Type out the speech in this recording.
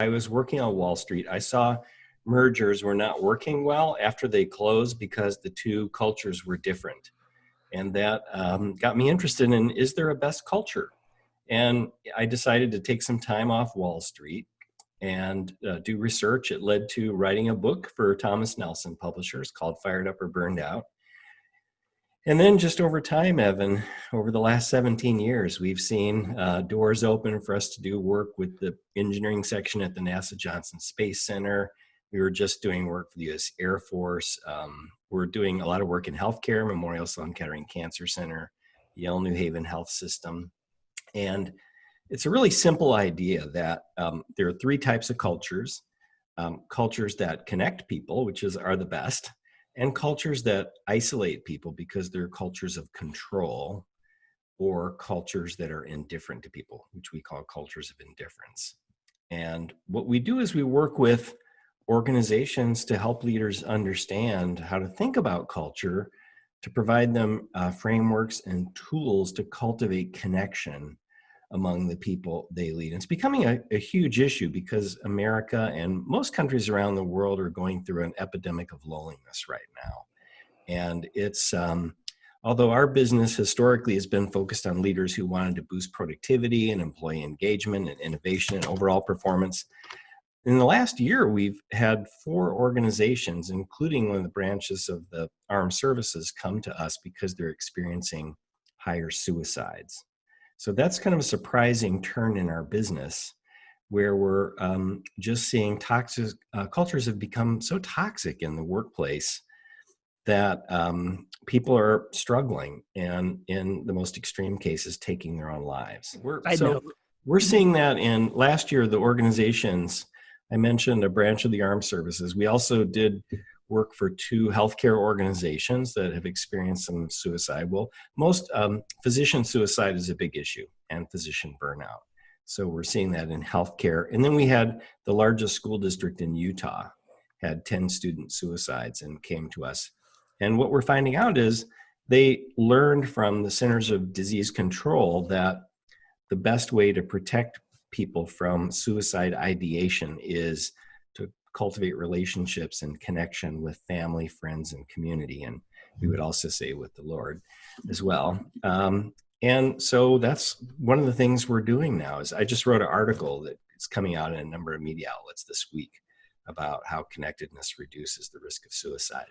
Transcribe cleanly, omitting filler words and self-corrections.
I was working on Wall Street. I saw mergers were not working well after they closed because the two cultures were different. And that got me interested in, is there a best culture? And I decided to take some time off Wall Street and do research. It led to writing a book for Thomas Nelson Publishers called Fired Up or Burned Out. And then just over time, Evan, over the last 17 years, we've seen doors open for us to do work with the engineering section at the NASA Johnson Space Center. We were just doing work for the U.S. Air Force. We're doing a lot of work in healthcare, Memorial Sloan Kettering Cancer Center, Yale New Haven Health System. And it's a really simple idea that there are three types of cultures. Cultures that connect people, which are the best, and cultures that isolate people because they're cultures of control, or cultures that are indifferent to people, which we call cultures of indifference. And what we do is we work with organizations to help leaders understand how to think about culture, to provide them frameworks and tools to cultivate connection among the people they lead. And it's becoming a huge issue because America and most countries around the world are going through an epidemic of loneliness right now. And it's, although our business historically has been focused on leaders who wanted to boost productivity and employee engagement and innovation and overall performance, in the last year, we've had 4 organizations, including one of the branches of the armed services, come to us because they're experiencing higher suicides. So that's kind of a surprising turn in our business, where we're just seeing toxic cultures have become so toxic in the workplace that people are struggling, and in the most extreme cases, taking their own lives. We're seeing that in last year, the organizations, I mentioned a branch of the armed services. We also did work for 2 healthcare organizations that have experienced some suicide. Well, most physician suicide is a big issue, and physician burnout. So we're seeing that in healthcare. And then we had the largest school district in Utah, had 10 student suicides and came to us. And what we're finding out is they learned from the Centers of Disease Control that the best way to protect people from suicide ideation is to cultivate relationships and connection with family, friends, and community. And we would also say with the Lord as well. And so that's one of the things we're doing now. Is I just wrote an article that is coming out in a number of media outlets this week about how connectedness reduces the risk of suicide.